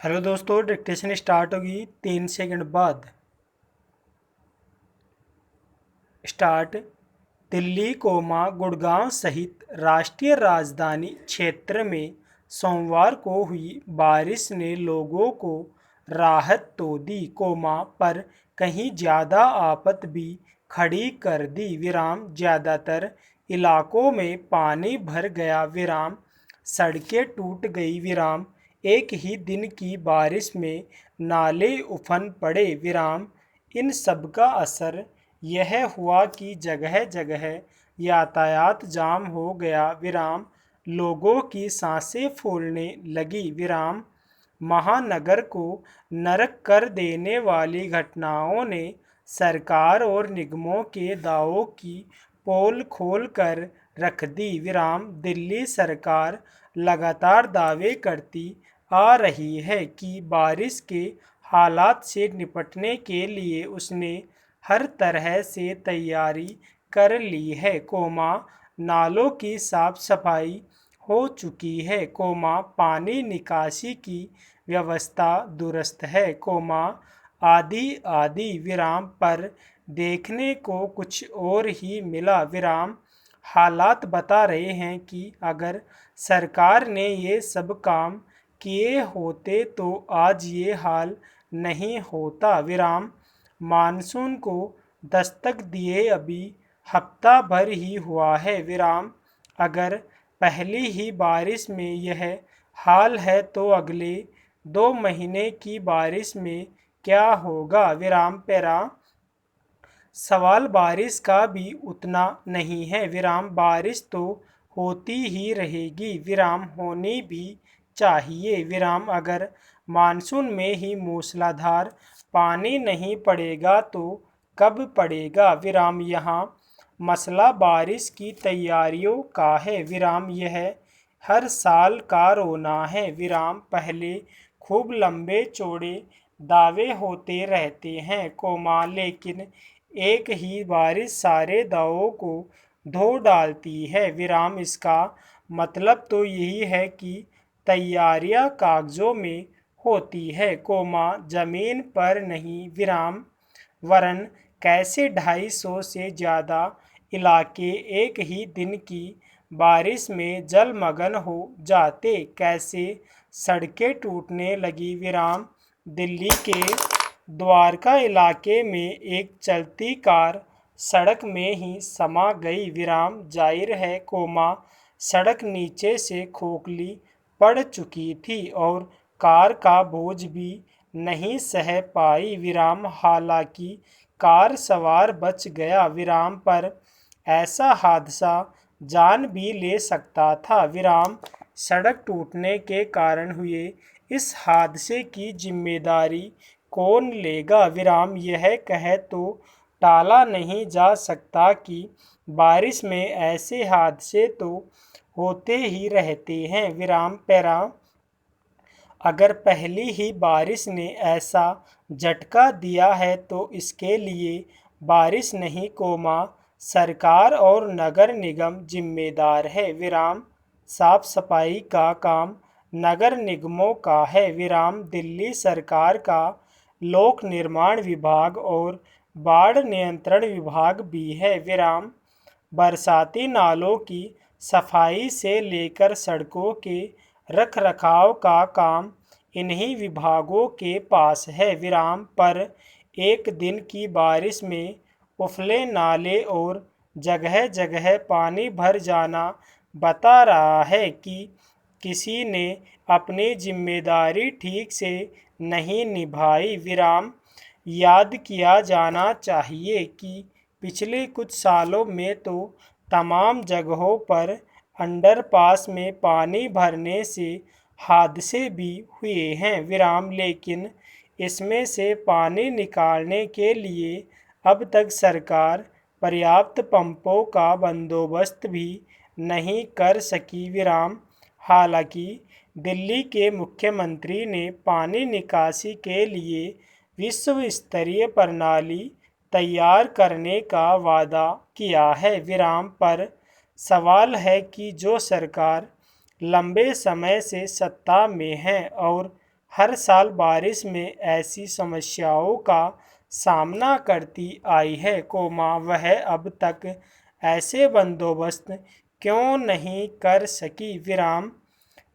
Hello दोस्तों, dictation start होगी 3 second बाद। स्टार्ट। दिल्ली गुड़गांव सहित राष्ट्रीय राजधानी क्षेत्र में सोमवार को हुई बारिश ने लोगों को राहत तो दी, पर कहीं ज़्यादा आफत भी खड़ी कर दी। ज़्यादातर इलाकों में पानी भर गया। सड़कें टूट गई। एक ही दिन की बारिश में नाले उफन पड़े। इन सब का असर यह हुआ कि जगह जगह यातायात जाम हो गया। लोगों की सांसें फूलने लगी। महानगर को नरक कर देने वाली घटनाओं ने सरकार और निगमों के दावों की पोल खोल कर रख दी। दिल्ली सरकार लगातार दावे करती आ रही है कि बारिश के हालात से निपटने के लिए उसने हर तरह से तैयारी कर ली है, नालों की साफ सफाई हो चुकी है, पानी निकासी की व्यवस्था दुरुस्त है, आदि आदि। पर देखने को कुछ और ही मिला। हालात बता रहे हैं कि अगर सरकार ने ये सब काम किए होते तो आज ये हाल नहीं होता। मानसून को दस्तक दिए अभी हफ्ता भर ही हुआ है। अगर पहली ही बारिश में यह हाल है तो अगले 2 महीने की बारिश में क्या होगा। पैरा सवाल बारिश का भी उतना नहीं है। बारिश तो होती ही रहेगी। होनी भी चाहिए। अगर मानसून में ही मूसलाधार पानी नहीं पड़ेगा तो कब पड़ेगा। यहाँ मसला बारिश की तैयारियों का है। यह हर साल का रोना है। पहले खूब लंबे चौड़े दावे होते रहते हैं, लेकिन एक ही बारिश सारे दावों को धो डालती है। इसका मतलब तो यही है कि तैयारियां कागजों में होती है, जमीन पर नहीं। वरन कैसे 250 से ज़्यादा इलाके एक ही दिन की बारिश में जलमग्न हो जाते, कैसे सड़कें टूटने लगी। दिल्ली के द्वारका इलाके में एक चलती कार सड़क में ही समा गई। जाहिर है, सड़क नीचे से खोखली पड़ चुकी थी और कार का बोझ भी नहीं सह पाई। हालांकि कार सवार बच गया। पर ऐसा हादसा जान भी ले सकता था। सड़क टूटने के कारण हुए इस हादसे की जिम्मेदारी कौन लेगा। यह कह तो टाला नहीं जा सकता कि बारिश में ऐसे हादसे तो होते ही रहते हैं। पैरा अगर पहली ही बारिश ने ऐसा झटका दिया है तो इसके लिए बारिश नहीं, सरकार और नगर निगम जिम्मेदार है। साफ सफाई का काम नगर निगमों का है। दिल्ली सरकार का लोक निर्माण विभाग और बाढ़ नियंत्रण विभाग भी है। बरसाती नालों की सफाई से लेकर सड़कों के रखरखाव का काम इन्हीं विभागों के पास है। पर एक दिन की बारिश में उफले नाले और जगह जगह पानी भर जाना बता रहा है कि किसी ने अपनी जिम्मेदारी ठीक से नहीं निभाई। याद किया जाना चाहिए कि पिछले कुछ सालों में तो तमाम जगहों पर अंडरपास में पानी भरने से हादसे भी हुए हैं। लेकिन इसमें से पानी निकालने के लिए अब तक सरकार पर्याप्त पंपों का बंदोबस्त भी नहीं कर सकी। हालांकि दिल्ली के मुख्यमंत्री ने पानी निकासी के लिए विश्व स्तरीय प्रणाली तैयार करने का वादा किया है। पर सवाल है कि जो सरकार लंबे समय से सत्ता में है और हर साल बारिश में ऐसी समस्याओं का सामना करती आई है, वह अब तक ऐसे बंदोबस्त क्यों नहीं कर सकी,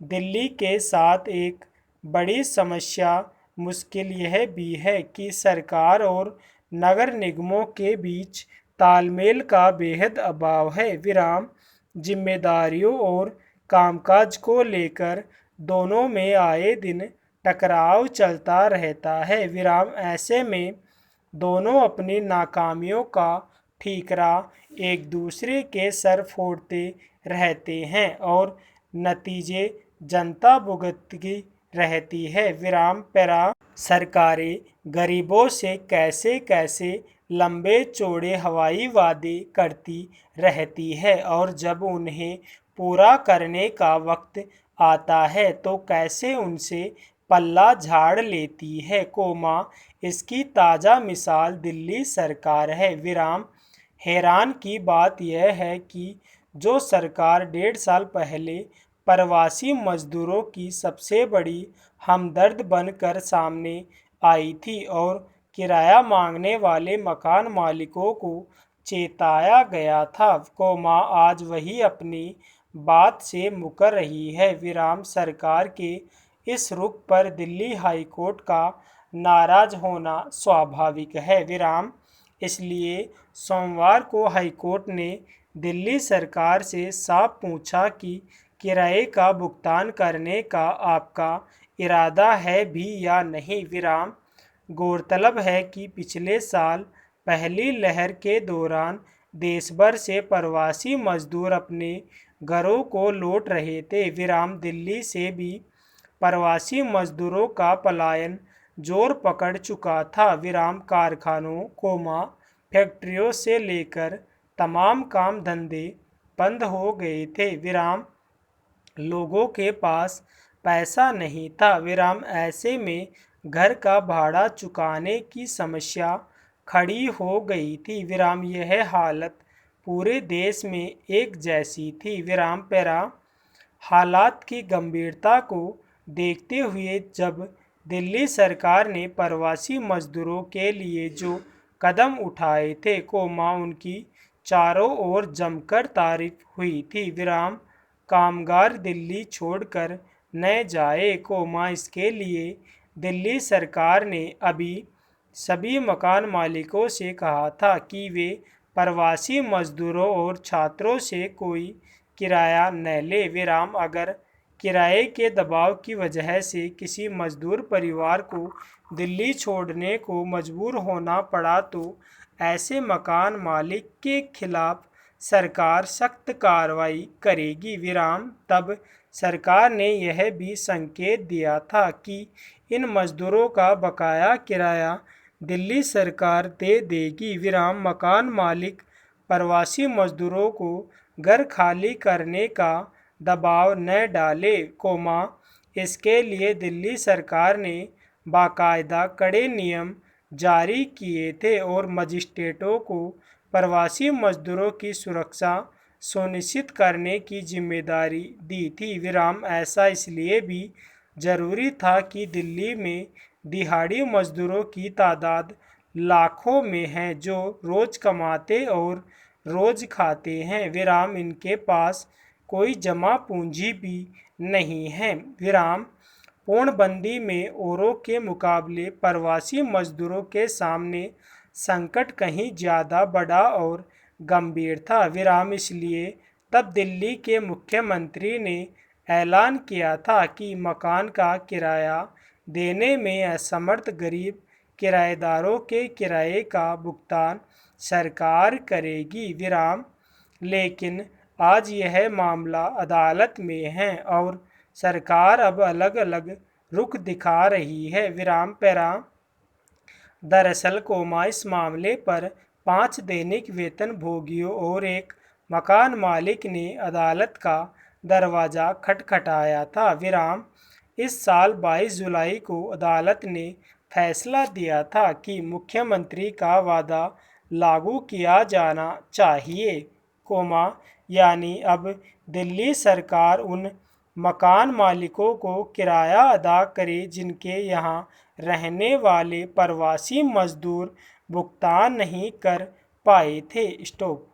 दिल्ली के साथ एक बड़ी समस्या मुश्किल यह भी है कि सरकार और नगर निगमों के बीच तालमेल का बेहद अभाव है, जिम्मेदारियों और कामकाज को लेकर दोनों में आए दिन टकराव चलता रहता है, ऐसे में दोनों अपनी नाकामियों का ठीकरा एक दूसरे के सर फोड़ते रहते हैं और नतीजे जनता भुगतती रहती है, पैरा सरकारें गरीबों से कैसे कैसे लंबे चौड़े हवाई वादे करती रहती है और जब उन्हें पूरा करने का वक्त आता है तो कैसे उनसे पल्ला झाड़ लेती है, इसकी ताज़ा मिसाल दिल्ली सरकार है, हैरान की बात यह है कि जो सरकार 1.5 साल पहले प्रवासी मजदूरों की सबसे बड़ी हमदर्द बनकर सामने आई थी और किराया मांगने वाले मकान मालिकों को चेताया गया था, आज वही अपनी बात से मुकर रही है, सरकार के इस रुख पर दिल्ली हाई कोर्ट का नाराज होना स्वाभाविक है, इसलिए सोमवार को हाई कोर्ट ने दिल्ली सरकार से साफ पूछा कि किराए का भुगतान करने का आपका इरादा है भी या नहीं, गौरतलब है कि पिछले साल पहली लहर के दौरान देश भर से प्रवासी मजदूर अपने घरों को लौट रहे थे, दिल्ली से भी प्रवासी मजदूरों का पलायन जोर पकड़ चुका था, कारखानों फैक्ट्रियों से लेकर तमाम काम धंधे बंद हो गए थे, लोगों के पास पैसा नहीं था, ऐसे में घर का भाड़ा चुकाने की समस्या खड़ी हो गई थी, यह हालत पूरे देश में एक जैसी थी, पैरा हालात की गंभीरता को देखते हुए जब दिल्ली सरकार ने प्रवासी मजदूरों के लिए जो कदम उठाए थे, उनकी चारों ओर जमकर तारीफ हुई थी, कामगार दिल्ली छोड़कर न जाए, इसके लिए दिल्ली सरकार ने अभी सभी मकान मालिकों से कहा था कि वे प्रवासी मजदूरों और छात्रों से कोई किराया न ले, अगर किराए के दबाव की वजह से किसी मजदूर परिवार को दिल्ली छोड़ने को मजबूर होना पड़ा तो ऐसे मकान मालिक के खिलाफ सरकार सख्त कार्रवाई करेगी, तब सरकार ने यह भी संकेत दिया था कि इन मजदूरों का बकाया किराया दिल्ली सरकार दे देगी, मकान मालिक प्रवासी मजदूरों को घर खाली करने का दबाव न डाले, इसके लिए दिल्ली सरकार ने बाकायदा कड़े नियम जारी किए थे और मजिस्ट्रेटों को प्रवासी मजदूरों की सुरक्षा सुनिश्चित करने की जिम्मेदारी दी थी, ऐसा इसलिए भी ज़रूरी था कि दिल्ली में दिहाड़ी मजदूरों की तादाद लाखों में है जो रोज़ कमाते और रोज़ खाते हैं, इनके पास कोई जमा पूंजी भी नहीं है, पूर्णबंदी में औरों के मुकाबले प्रवासी मजदूरों के सामने संकट कहीं ज़्यादा बड़ा और गंभीर था, इसलिए तब दिल्ली के मुख्यमंत्री ने ऐलान किया था कि मकान का किराया देने में असमर्थ गरीब किराएदारों के किराए का भुगतान सरकार करेगी, लेकिन आज यह मामला अदालत में है और सरकार अब अलग अलग रुख दिखा रही है, पैरा दरअसल इस मामले पर 5 दैनिक वेतन भोगियों और एक मकान मालिक ने अदालत का दरवाज़ा खटखटाया था, इस साल 22 जुलाई को अदालत ने फैसला दिया था कि मुख्यमंत्री का वादा लागू किया जाना चाहिए, यानी अब दिल्ली सरकार उन मकान मालिकों को किराया अदा करे जिनके यहाँ रहने वाले प्रवासी मजदूर भुगतान नहीं कर पाए थे। स्टॉप।